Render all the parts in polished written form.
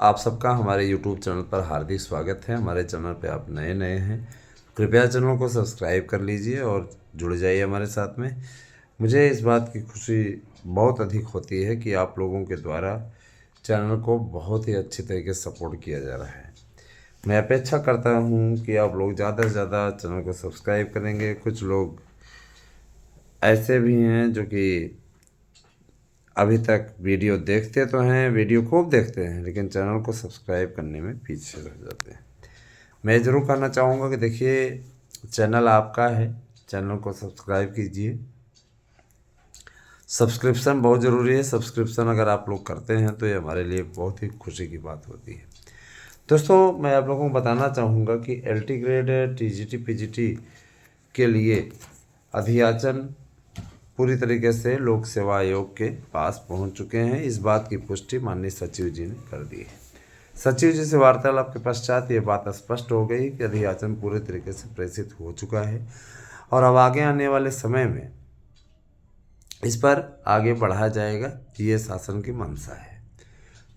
आप सबका हमारे YouTube चैनल पर हार्दिक स्वागत है। हमारे चैनल पे आप नए हैं, कृपया चैनल को सब्सक्राइब कर लीजिए और जुड़ जाइए हमारे साथ में। मुझे इस बात की खुशी बहुत अधिक होती है कि आप लोगों के द्वारा चैनल को बहुत ही अच्छी तरीके से सपोर्ट किया जा रहा है। मैं अपेक्षा करता हूँ कि आप लोग ज़्यादा से ज़्यादा चैनल को सब्सक्राइब करेंगे। कुछ लोग ऐसे भी हैं जो कि अभी तक वीडियो देखते तो हैं, वीडियो खूब देखते हैं, लेकिन चैनल को सब्सक्राइब करने में पीछे रह जाते हैं। मैं ज़रूर कहना चाहूँगा कि देखिए, चैनल आपका है, चैनल को सब्सक्राइब कीजिए। सब्सक्रिप्शन बहुत ज़रूरी है। सब्सक्रिप्शन अगर आप लोग करते हैं तो ये हमारे लिए बहुत ही खुशी की बात होती है। दोस्तों, मैं आप लोगों को बताना चाहूँगा कि LT ग्रेड TGT PGT के लिए अभियाचन पूरी तरीके से लोक सेवा आयोग के पास पहुंच चुके हैं। इस बात की पुष्टि माननीय सचिव जी ने कर दी है। सचिव जी से वार्तालाप के पश्चात ये बात स्पष्ट हो गई कि अभियाचन पूरे तरीके से प्रेषित हो चुका है और अब आगे आने वाले समय में इस पर आगे बढ़ाया जाएगा। ये शासन की मंशा है।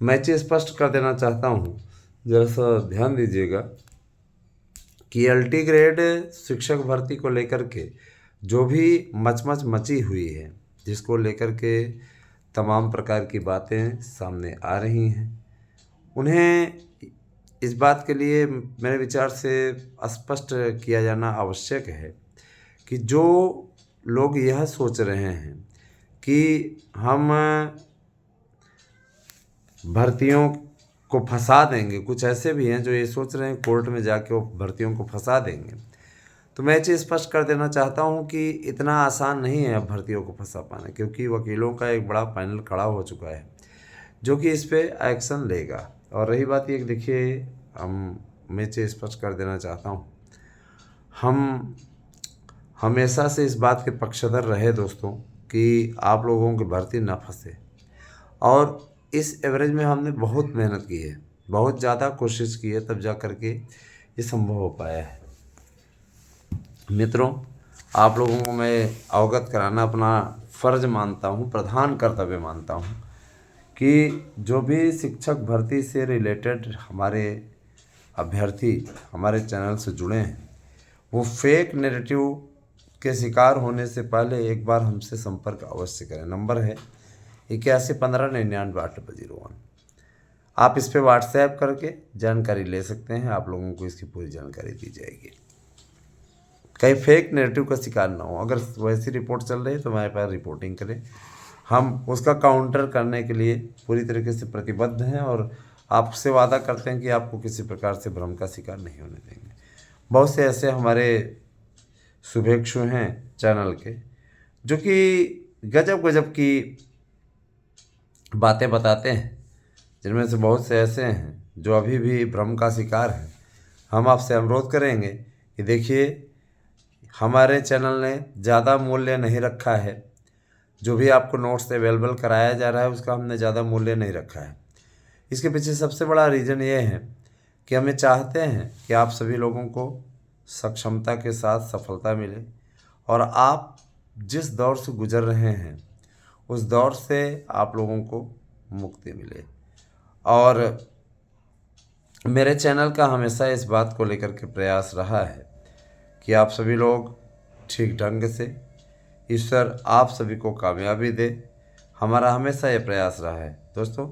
मैं चीज़ स्पष्ट कर देना चाहता हूँ, जरा सा ध्यान दीजिएगा कि LT ग्रेड शिक्षक भर्ती को लेकर के जो भी मचमच मची हुई है, जिसको लेकर के तमाम प्रकार की बातें सामने आ रही हैं, उन्हें इस बात के लिए मेरे विचार से स्पष्ट किया जाना आवश्यक है कि जो लोग यह सोच रहे हैं कि हम भर्तियों को फंसा देंगे, कुछ ऐसे भी हैं जो ये सोच रहे हैं कोर्ट में जाके वो भर्तियों को फंसा देंगे, तो मैं चीज़ स्पष्ट कर देना चाहता हूं कि इतना आसान नहीं है अब भर्तियों को फंसा पाना, क्योंकि वकीलों का एक बड़ा पैनल खड़ा हो चुका है जो कि इस पे एक्शन लेगा। और रही बात ये कि देखिए, मैं चीज़ स्पष्ट कर देना चाहता हूँ, हम हमेशा से इस बात के पक्षधर रहे दोस्तों कि आप लोगों की भर्ती ना फंसे, और इस एवरेज में हमने बहुत मेहनत की है, बहुत ज़्यादा कोशिश की है, तब जा कर के ये संभव हो पाया है। मित्रों, आप लोगों को मैं अवगत कराना अपना फ़र्ज मानता हूँ, प्रधान कर्तव्य मानता हूँ कि जो भी शिक्षक भर्ती से रिलेटेड हमारे अभ्यर्थी हमारे चैनल से जुड़े हैं, वो फेक नैरेटिव के शिकार होने से पहले एक बार हमसे संपर्क अवश्य करें। नंबर है 8115998801। आप इस पे व्हाट्सएप करके जानकारी ले सकते हैं। आप लोगों को इसकी पूरी जानकारी दी जाएगी, कहीं फेक नैरेटिव का शिकार ना हो। अगर वैसी रिपोर्ट चल रही है तो हमारे पास रिपोर्टिंग करें, हम उसका काउंटर करने के लिए पूरी तरीके से प्रतिबद्ध हैं और आपसे वादा करते हैं कि आपको किसी प्रकार से भ्रम का शिकार नहीं होने देंगे। बहुत से ऐसे हमारे शुभेच्छु हैं चैनल के जो कि गजब गजब की बातें बताते हैं, जिनमें से बहुत से ऐसे हैं जो अभी भी भ्रम का शिकार हैं। हम आपसे अनुरोध करेंगे कि देखिए, हमारे चैनल ने ज़्यादा मूल्य नहीं रखा है। जो भी आपको नोट्स अवेलेबल कराया जा रहा है उसका हमने ज़्यादा मूल्य नहीं रखा है। इसके पीछे सबसे बड़ा रीज़न ये है कि हमें चाहते हैं कि आप सभी लोगों को सक्षमता के साथ सफलता मिले और आप जिस दौर से गुजर रहे हैं उस दौर से आप लोगों को मुक्ति मिले। और मेरे चैनल का हमेशा इस बात को लेकर के प्रयास रहा है कि आप सभी लोग ठीक ढंग से, ईश्वर आप सभी को कामयाबी दे, हमारा हमेशा ये प्रयास रहा है। दोस्तों,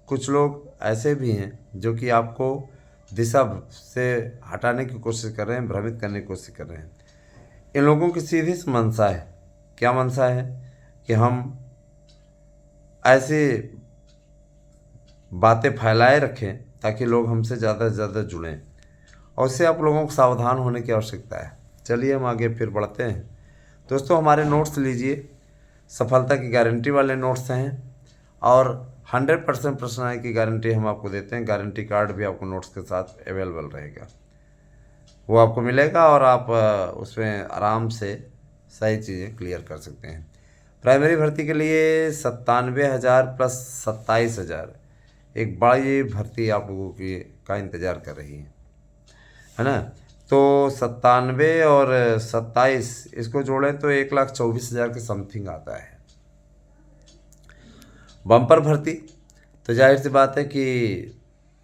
कुछ लोग ऐसे भी हैं जो कि आपको दिशा से हटाने की कोशिश कर रहे हैं, भ्रमित करने की कोशिश कर रहे हैं। इन लोगों की सीधी सी मंशा है। क्या मंशा है? कि हम ऐसी बातें फैलाए रखें ताकि लोग हमसे ज़्यादा से ज़्यादा जुड़ें, और उससे आप लोगों को सावधान होने की आवश्यकता है। चलिए हम आगे फिर बढ़ते हैं। दोस्तों, हमारे नोट्स लीजिए, सफलता की गारंटी वाले नोट्स हैं और 100% प्रश्न आने की गारंटी हम आपको देते हैं। गारंटी कार्ड भी आपको नोट्स के साथ अवेलेबल रहेगा, वो आपको मिलेगा और आप उसमें आराम से सही चीज़ें क्लियर कर सकते हैं। प्राइमरी भर्ती के लिए 97,000 प्लस 27,000 एक बड़ी भर्ती आप लोगों की का इंतज़ार कर रही है ना। तो 97 और 27 इसको जोड़ें तो 1,24,000 के समथिंग आता है। बम्पर भर्ती तो जाहिर सी बात है कि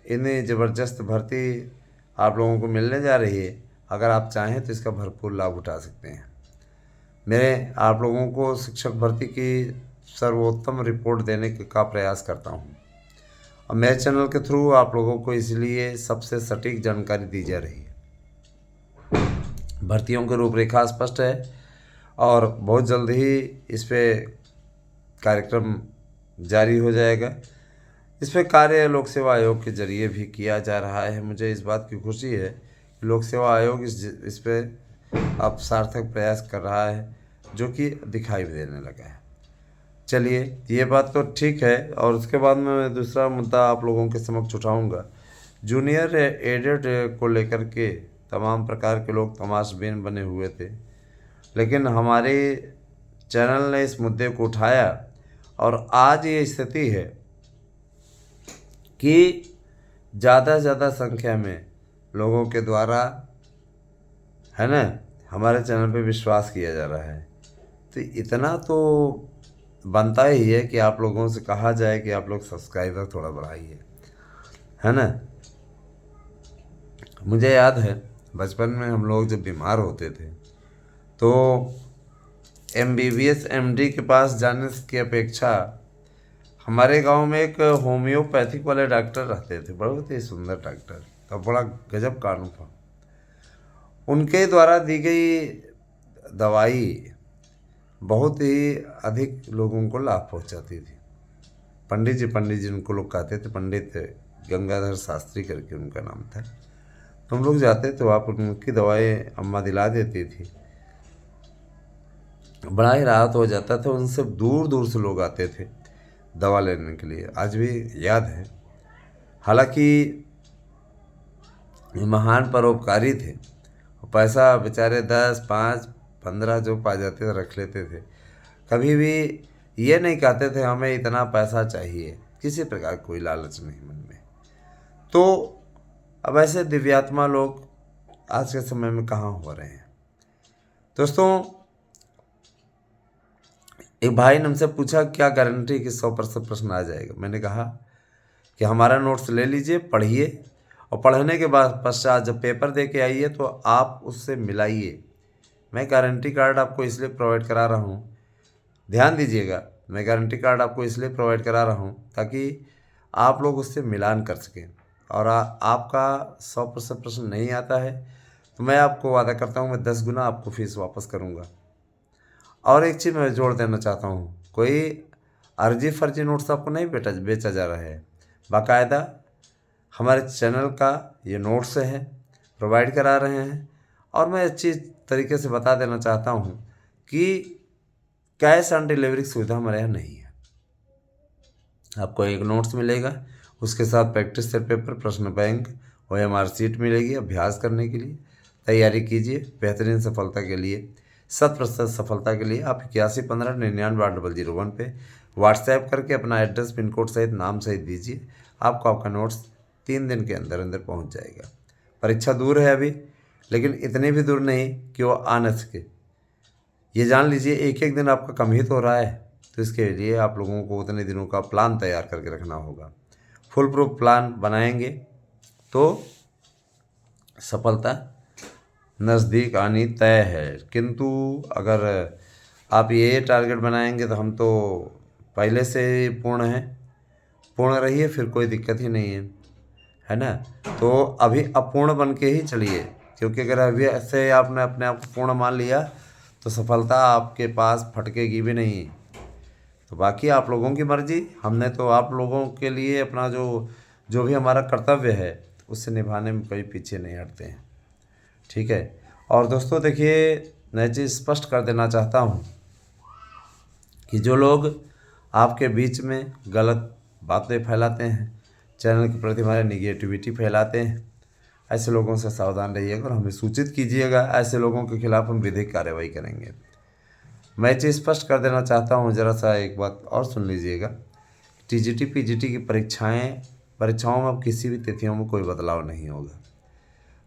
इतनी ज़बरदस्त भर्ती आप लोगों को मिलने जा रही है। अगर आप चाहें तो इसका भरपूर लाभ उठा सकते हैं। मैं आप लोगों को शिक्षक भर्ती की सर्वोत्तम रिपोर्ट देने का प्रयास करता हूँ और मेरे चैनल के थ्रू आप लोगों को इसलिए सबसे सटीक जानकारी दी जा रही है। भर्तियों की रूपरेखा स्पष्ट है और बहुत जल्द ही इस पे कार्यक्रम जारी हो जाएगा। इस पे कार्य लोक सेवा आयोग के जरिए भी किया जा रहा है। मुझे इस बात की खुशी है कि लोक सेवा आयोग इस पे अब सार्थक प्रयास कर रहा है, जो कि दिखाई भी देने लगा है। चलिए, ये बात तो ठीक है। और उसके बाद में मैं दूसरा मुद्दा आप लोगों के समक्ष उठाऊंगा। जूनियर एडेड को लेकर के तमाम प्रकार के लोग तमाशबीन बने हुए थे, लेकिन हमारे चैनल ने इस मुद्दे को उठाया और आज ये स्थिति है कि ज़्यादा से ज़्यादा संख्या में लोगों के द्वारा, है ना, हमारे चैनल पे विश्वास किया जा रहा है। तो इतना तो बनता ही है कि आप लोगों से कहा जाए कि आप लोग सब्सक्राइबर थोड़ा बढ़ाइए, है ना। मुझे याद है बचपन में हम लोग जब बीमार होते थे तो MBBS MD के पास जाने की अपेक्षा हमारे गांव में एक होम्योपैथिक वाले डॉक्टर रहते थे, बहुत ही सुंदर डॉक्टर, तो बड़ा गजब का अनुभव। उनके द्वारा दी गई दवाई बहुत ही अधिक लोगों को लाभ पहुंचाती थी। पंडित जी उनको लोग कहते थे, पंडित गंगाधर शास्त्री करके उनका नाम था। तो हम लोग जाते थे, वहाँ पर उनकी दवाएं अम्मा दिला देती थी, बड़ा ही राहत हो जाता था। उनसे दूर दूर से लोग आते थे दवा लेने के लिए, आज भी याद है। हालांकि महान परोपकारी थे, पैसा बेचारे 10, 5, 15 जो पा जाते थे रख लेते थे। कभी भी ये नहीं कहते थे हमें इतना पैसा चाहिए, किसी प्रकार कोई लालच नहीं मन में। तो अब ऐसे दिव्यात्मा लोग आज के समय में कहाँ हो रहे हैं। दोस्तों, एक भाई ने हमसे पूछा क्या गारंटी कि 100% प्रश्न आ जाएगा। मैंने कहा कि हमारा नोट्स ले लीजिए, पढ़िए और पढ़ने के बाद पश्चात जब पेपर दे के आइए तो आप उससे मिलाइए। मैं गारंटी कार्ड आपको इसलिए प्रोवाइड करा रहा हूँ, ध्यान दीजिएगा, मैं गारंटी कार्ड आपको इसलिए प्रोवाइड करा रहा हूँ ताकि आप लोग उससे मिलान कर सकें। और आपका 100% प्रश्न नहीं आता है तो मैं आपको वादा करता हूँ मैं 10 गुना आपको फीस वापस करूँगा। और एक चीज़ मैं जोड़ देना चाहता हूँ, कोई अर्जी फर्जी नोट्स आपको नहीं बेचा जा रहा है। बाकायदा हमारे चैनल का ये नोट्स है, प्रोवाइड करा रहे हैं। और मैं अच्छी तरीके से बता देना चाहता हूँ कि कैश ऑन डिलीवरी की सुविधा हमारे यहाँ नहीं है। आपको एक नोट्स मिलेगा, उसके साथ प्रैक्टिस सेट पेपर, प्रश्न बैंक, OMR शीट मिलेगी अभ्यास करने के लिए। तैयारी कीजिए बेहतरीन सफलता के लिए, 100% सफलता के लिए। आप 8115998001 पे व्हाट्सएप करके अपना एड्रेस, पिन कोड सहित नाम सहित दीजिए। आपको आपका नोट्स 3 दिन के अंदर अंदर पहुंच जाएगा। परीक्षा दूर है अभी, लेकिन इतनी भी दूर नहीं कि वो आ न सके। ये जान लीजिए एक एक दिन आपका कम ही तो हो रहा है, तो इसके लिए आप लोगों को उतने दिनों का प्लान तैयार करके रखना होगा। फुल प्रूफ प्लान बनाएंगे तो सफलता नज़दीक आनी तय है। किंतु अगर आप ये टारगेट बनाएंगे तो हम तो पहले से ही पूर्ण हैं, पूर्ण रहिए, फिर कोई दिक्कत ही नहीं है ना। तो अभी अपूर्ण बन के ही चलिए, क्योंकि अगर अभी ऐसे आपने अपने आप को पूर्ण मान लिया तो सफलता आपके पास फटकेगी भी नहीं। तो बाकी आप लोगों की मर्जी, हमने तो आप लोगों के लिए अपना जो भी हमारा कर्तव्य है उससे निभाने में कभी पीछे नहीं हटते हैं, ठीक है। और दोस्तों देखिए, मैं चीज़ स्पष्ट कर देना चाहता हूँ कि जो लोग आपके बीच में गलत बातें फैलाते हैं, चैनल के प्रति हमारे निगेटिविटी फैलाते हैं, ऐसे लोगों से सावधान रहिएगा और हमें सूचित कीजिएगा। ऐसे लोगों के खिलाफ हम विधिक कार्रवाई करेंगे। मैं चीज़ स्पष्ट कर देना चाहता हूँ, ज़रा सा एक बात और सुन लीजिएगा। TGT PGT की परीक्षाओं में अब किसी भी तिथियों में कोई बदलाव नहीं होगा।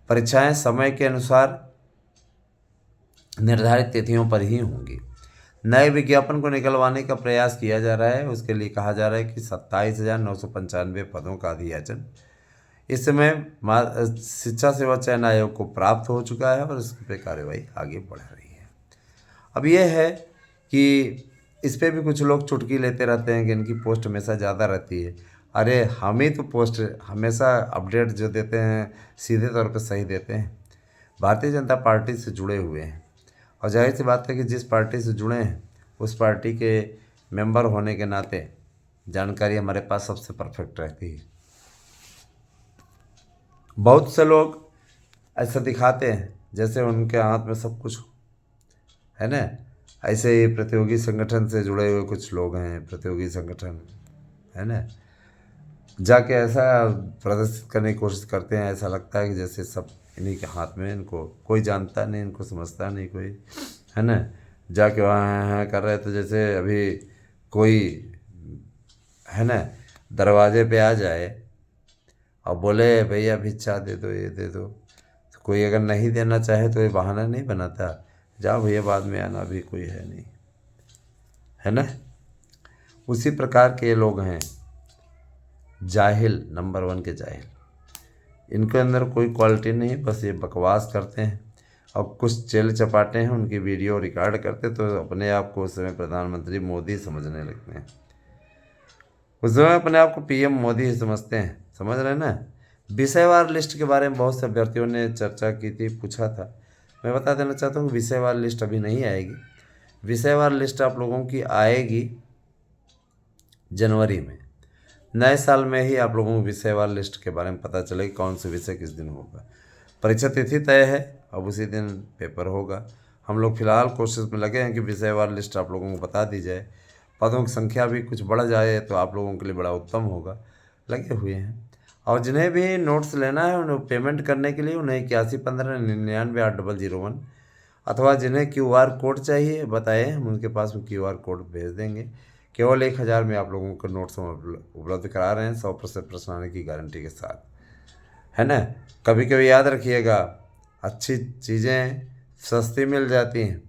परीक्षाएं समय के अनुसार निर्धारित तिथियों पर ही होंगी। नए विज्ञापन को निकलवाने का प्रयास किया जा रहा है। उसके लिए कहा जा रहा है कि 27,995 पदों का अधियाचन इस समय शिक्षा सेवा चयन आयोग को प्राप्त हो चुका है और इस पर कार्यवाही आगे बढ़ रही है। अब यह है कि इस पे भी कुछ लोग चुटकी लेते रहते हैं कि इनकी पोस्ट हमेशा ज़्यादा रहती है। अरे हम ही तो पोस्ट हमेशा अपडेट जो देते हैं सीधे तौर पर सही देते हैं। भारतीय जनता पार्टी से जुड़े हुए हैं और जाहिर सी बात है कि जिस पार्टी से जुड़े हैं उस पार्टी के मेंबर होने के नाते जानकारी हमारे पास सबसे परफेक्ट रहती है। बहुत से लोग ऐसा दिखाते हैं जैसे उनके हाथ में सब कुछ है ना। ऐसे ही प्रतियोगी संगठन से जुड़े हुए कुछ लोग हैं, प्रतियोगी संगठन है ना, जाके ऐसा प्रदर्शित करने की कोशिश करते हैं, ऐसा लगता है कि जैसे सब इन्हीं के हाथ में, इनको कोई जानता नहीं, इनको समझता नहीं कोई, है ना। जाके वहाँ कर रहे तो जैसे अभी कोई है ना दरवाजे पे आ जाए और बोले भैया भिक्षा दे दो, ये दे दो, तो कोई अगर नहीं देना चाहे तो ये बहाना नहीं बनाता, जाओ भैया बाद में आना, अभी कोई है नहीं, है ना। उसी प्रकार के ये लोग हैं, जाहिल, नंबर 1 के जाहिल। इनके अंदर कोई क्वालिटी नहीं, बस ये बकवास करते हैं और कुछ चेल चपाटे हैं, उनकी वीडियो रिकॉर्ड करते तो अपने आप को उस समय प्रधानमंत्री मोदी समझने लगते हैं। उस समय अपने आप को पीएम मोदी ही समझते हैं, समझ रहे हैं ना। विषयवार लिस्ट के बारे में बहुत से अभ्यर्थियों ने चर्चा की थी, पूछा था। मैं बता देना चाहता हूँ विषयवार लिस्ट अभी नहीं आएगी। विषयवार लिस्ट आप लोगों की आएगी जनवरी में। नए साल में ही आप लोगों को विषयवार लिस्ट के बारे में पता चलेगी, कौन से विषय किस दिन होगा। परीक्षा तिथि तय है, अब उसी दिन पेपर होगा। हम लोग फिलहाल कोशिश में लगे हैं कि विषयवार लिस्ट आप लोगों को बता दी जाए। पदों की संख्या भी कुछ बढ़ जाए तो आप लोगों के लिए बड़ा उत्तम होगा। लगे हुए हैं। और जिन्हें भी नोट्स लेना है उन्हें पेमेंट करने के लिए उन्हें 8115998001 अथवा जिन्हें QR कोड चाहिए बताएं, हम उनके पास में QR कोड भेज देंगे। केवल 1000 में आप लोगों को नोट्स हम उपलब्ध करा रहे हैं, 100% प्रश्न आने की गारंटी के साथ, है ना। कभी कभी याद रखिएगा, अच्छी चीज़ें सस्ती मिल जाती हैं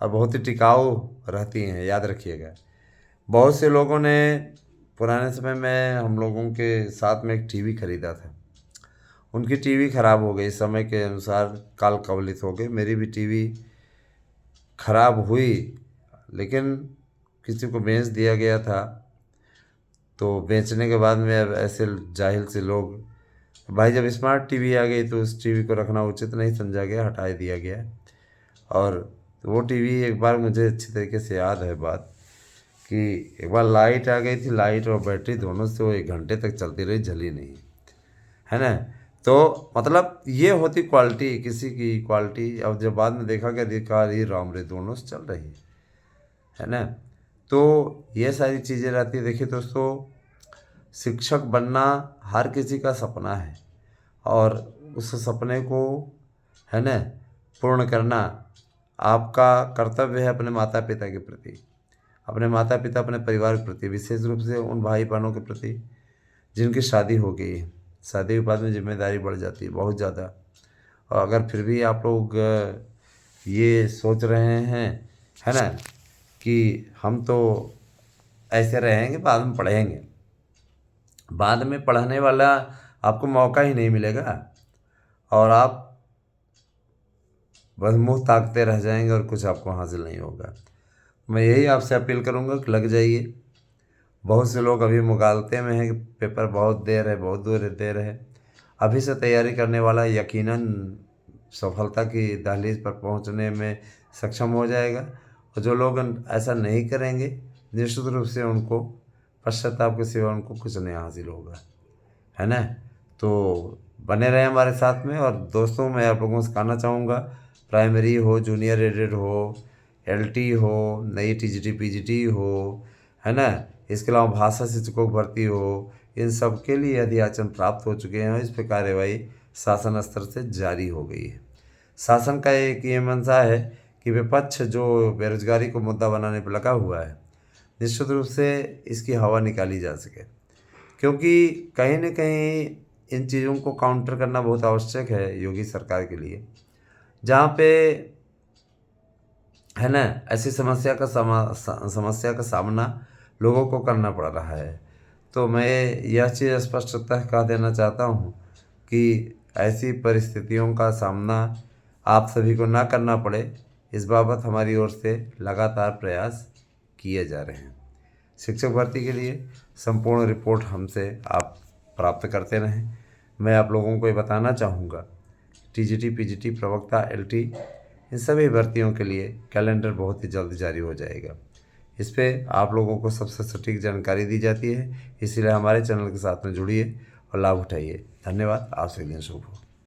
और बहुत ही टिकाऊ रहती हैं, याद रखिएगा। बहुत से लोगों ने पुराने समय में हम लोगों के साथ में एक टीवी खरीदा था, उनकी टीवी ख़राब हो गई, समय के अनुसार काल कवलित हो गई। मेरी भी टीवी खराब हुई, लेकिन किसी को बेच दिया गया था। तो बेचने के बाद में अब ऐसे जाहिल से लोग, भाई जब स्मार्ट टीवी आ गई तो उस टीवी को रखना उचित नहीं समझा गया, हटा दिया गया। और वो टीवी एक बार मुझे अच्छी तरीके से याद है बात कि एक बार लाइट आ गई थी, लाइट और बैटरी दोनों से वो 1 घंटे तक चलती रही, जली नहीं, है ना। तो मतलब ये होती क्वालिटी, किसी की क्वालिटी। अब जब बाद में देखा कि अधिकार ही राम रे दोनों से चल रही है ना। तो ये सारी चीज़ें रहती है। देखिए दोस्तों, शिक्षक बनना हर किसी का सपना है और उस सपने को, है ना, पूर्ण करना आपका कर्तव्य है अपने माता पिता के प्रति, अपने माता पिता, अपने परिवार के प्रति, विशेष रूप से उन भाई बहनों के प्रति जिनकी शादी हो गई है। शादी के बाद में जिम्मेदारी बढ़ जाती है बहुत ज़्यादा। और अगर फिर भी आप लोग ये सोच रहे हैं, है ना, कि हम तो ऐसे रहेंगे, बाद में पढ़ेंगे, बाद में पढ़ने वाला आपको मौका ही नहीं मिलेगा और आप बस मुँह ताकते रह जाएंगे और कुछ आपको हासिल नहीं होगा। मैं यही आपसे अपील करूंगा कि लग जाइए। बहुत से लोग अभी मुगालते में हैं कि पेपर बहुत देर है, बहुत देर है। अभी से तैयारी करने वाला यकीनन सफलता की दहलीज पर पहुंचने में सक्षम हो जाएगा। और जो लोग ऐसा नहीं करेंगे, निश्चित रूप से उनको पश्चाताप के सिवा उनको कुछ नहीं हासिल होगा, है ना। तो बने रहें हमारे साथ में। और दोस्तों, मैं आप लोगों से कहना चाहूँगा, प्राइमरी हो, जूनियर एडेड हो, LT हो, नई TGT PGT हो, है ना, इसके अलावा भाषा शिक्षकों की भर्ती हो, इन सब के लिए अधियाचन प्राप्त हो चुके हैं। इस पर कार्यवाही शासन स्तर से जारी हो गई है। शासन का एक ये मंशा है कि विपक्ष जो बेरोजगारी को मुद्दा बनाने पर लगा हुआ है, निश्चित रूप से इसकी हवा निकाली जा सके, क्योंकि कहीं न कहीं इन चीज़ों को काउंटर करना बहुत आवश्यक है योगी सरकार के लिए, जहाँ पे, है ना, ऐसी समस्या का सामना लोगों को करना पड़ रहा है। तो मैं यह चीज़ स्पष्टतः कह देना चाहता हूँ कि ऐसी परिस्थितियों का सामना आप सभी को ना करना पड़े, इस बाबत हमारी ओर से लगातार प्रयास किए जा रहे हैं। शिक्षक भर्ती के लिए संपूर्ण रिपोर्ट हमसे आप प्राप्त करते रहें। मैं आप लोगों को ये बताना चाहूँगा, टीजीटी, पीजीटी, प्रवक्ता, एलटी, इन सभी भर्तियों के लिए कैलेंडर बहुत ही जल्द जारी हो जाएगा। इस पे आप लोगों को सबसे सटीक जानकारी दी जाती है, इसीलिए हमारे चैनल के साथ में जुड़िए और लाभ उठाइए। धन्यवाद। आप सभी दिन शुभ हो।